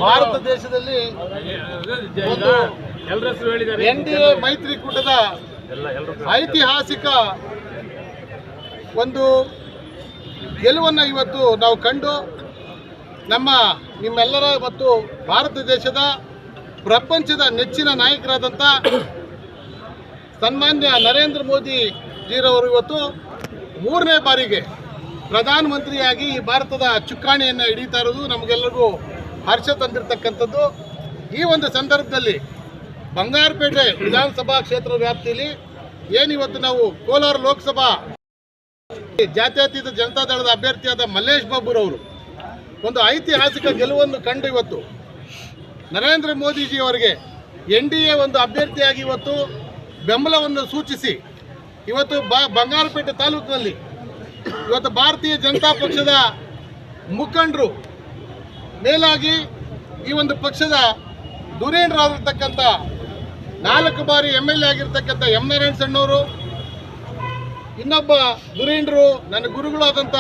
ಭಾರತ ದೇಶದಲ್ಲಿ NDA ಮೈತ್ರಿಕೂಟದ ಐತಿಹಾಸಿಕ ಒಂದು ಗೆಲುವನ್ನು ಇವತ್ತು ನಾವು ಕಂಡು ನಿಮ್ಮೆಲ್ಲರ ಮತ್ತು ಭಾರತ ದೇಶದ ಪ್ರಪಂಚದ ನೆಚ್ಚಿನ ನಾಯಕರಾದಂಥ ಸನ್ಮಾನ್ಯ ನರೇಂದ್ರ ಮೋದಿ ಜಿರವರು ಇವತ್ತು 3ನೇ ಬಾರಿಗೆ ಪ್ರಧಾನಮಂತ್ರಿಯಾಗಿ ಈ ಭಾರತದ ಚುಕ್ಕಾಣಿಯನ್ನು ಹಿಡಿತಾ ಇರೋದು ನಮಗೆಲ್ಲರಿಗೂ ಹರ್ಷ ತಂದಿರತಕ್ಕಂಥದ್ದು. ಈ ಒಂದು ಸಂದರ್ಭದಲ್ಲಿ ಬಂಗಾರಪೇಟೆ ವಿಧಾನಸಭಾ ಕ್ಷೇತ್ರ ವ್ಯಾಪ್ತಿಯಲ್ಲಿ ಏನಿವತ್ತು ನಾವು ಕೋಲಾರ ಲೋಕಸಭಾ ಜಾತ್ಯತೀತ ಜನತಾದಳದ ಅಭ್ಯರ್ಥಿಯಾದ ಮಲ್ಲೇಶ್ ಬಾಬುರವರು ಒಂದು ಐತಿಹಾಸಿಕ ಗೆಲುವನ್ನು ಕಂಡು ಇವತ್ತು ನರೇಂದ್ರ ಮೋದಿಜಿಯವರಿಗೆ NDA ಒಂದು ಅಭ್ಯರ್ಥಿಯಾಗಿ ಇವತ್ತು ಬೆಂಬಲವನ್ನು ಸೂಚಿಸಿ ಇವತ್ತು ಬಂಗಾರಪೇಟೆ ತಾಲೂಕಿನಲ್ಲಿ ಇವತ್ತು ಭಾರತೀಯ ಜನತಾ ಪಕ್ಷದ ಮುಖಂಡರು ಮೇಲಾಗಿ ಈ ಒಂದು ಪಕ್ಷದ ಧುರೀಣರಾಗಿರ್ತಕ್ಕಂಥ 4 ಬಾರಿ MLA ಆಗಿರ್ತಕ್ಕಂಥ ಎಂ ನಾರಾಯಣ ಸಣ್ಣವರು, ಇನ್ನೊಬ್ಬ ಧುರೀಣರು ನನ್ನ ಗುರುಗಳಾದಂಥ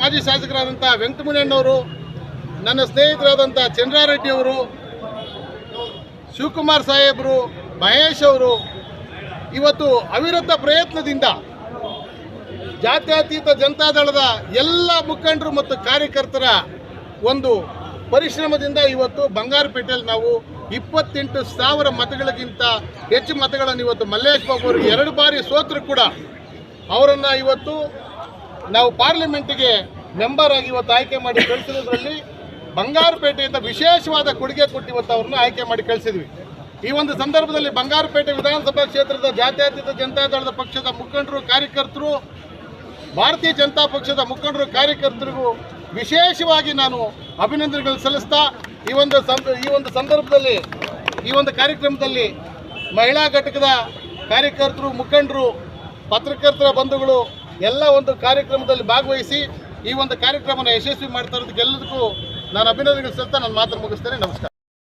ಮಾಜಿ ಶಾಸಕರಾದಂಥ ವೆಂಕಟಮುನಿಯಣ್ಣವರು, ನನ್ನ ಸ್ನೇಹಿತರಾದಂಥ ಚಂದ್ರಾರೆಡ್ಡಿ ಅವರು, ಶಿವಕುಮಾರ್ ಸಾಹೇಬರು, ಮಹೇಶ್ ಅವರು ಇವತ್ತು ಅವಿರತ ಪ್ರಯತ್ನದಿಂದ ಜಾತ್ಯತೀತ ಜನತಾದಳದ ಎಲ್ಲ ಮುಖಂಡರು ಮತ್ತು ಕಾರ್ಯಕರ್ತರ ಒಂದು ಪರಿಶ್ರಮದಿಂದ ಇವತ್ತು ಬಂಗಾರಪೇಟೆಯಲ್ಲಿ ನಾವು 28,000 ಮತಗಳಿಗಿಂತ ಹೆಚ್ಚು ಮತಗಳನ್ನು ಇವತ್ತು ಮಲ್ಲೇಶ್ ಬಾಬು ಅವರಿಗೆ 2 ಬಾರಿ ಸೋತರು ಕೂಡ ಅವರನ್ನು ಇವತ್ತು ನಾವು ಪಾರ್ಲಿಮೆಂಟಿಗೆ ಮೆಂಬರ್ ಆಗಿ ಇವತ್ತು ಆಯ್ಕೆ ಮಾಡಿ ಕಳಿಸಿರೋದ್ರಲ್ಲಿ ಬಂಗಾರಪೇಟೆಯಿಂದ ವಿಶೇಷವಾದ ಕೊಡುಗೆ ಕೊಟ್ಟು ಇವತ್ತು ಅವ್ರನ್ನ ಆಯ್ಕೆ ಮಾಡಿ ಕಳಿಸಿದ್ವಿ. ಈ ಒಂದು ಸಂದರ್ಭದಲ್ಲಿ ಬಂಗಾರಪೇಟೆ ವಿಧಾನಸಭಾ ಕ್ಷೇತ್ರದ ಜಾತ್ಯತೀತ ಜನತಾದಳದ ಪಕ್ಷದ ಮುಖಂಡರು, ಕಾರ್ಯಕರ್ತರು, ಭಾರತೀಯ ಜನತಾ ಪಕ್ಷದ ಮುಖಂಡರು, ಕಾರ್ಯಕರ್ತರಿಗೂ ವಿಶೇಷವಾಗಿ ನಾನು ಅಭಿನಂದನೆಗಳು ಸಲ್ಲಿಸ್ತಾ ಈ ಒಂದು ಸಂದರ್ಭದಲ್ಲಿ ಈ ಒಂದು ಕಾರ್ಯಕ್ರಮದಲ್ಲಿ ಮಹಿಳಾ ಘಟಕದ ಕಾರ್ಯಕರ್ತರು, ಮುಖಂಡರು, ಪತ್ರಕರ್ತರ ಬಂಧುಗಳು ಎಲ್ಲ ಒಂದು ಕಾರ್ಯಕ್ರಮದಲ್ಲಿ ಭಾಗವಹಿಸಿ ಈ ಒಂದು ಕಾರ್ಯಕ್ರಮನ ಯಶಸ್ವಿ ಮಾಡ್ತಾ ಇರೋದಕ್ಕೆ ಎಲ್ಲದಕ್ಕೂ ನಾನು ಅಭಿನಂದನೆಗಳು ಸಲ್ಲಿಸ್ತಾ ನನ್ನ ಮಾತನ್ನು ಮುಗಿಸ್ತೇನೆ. ನಮಸ್ಕಾರ.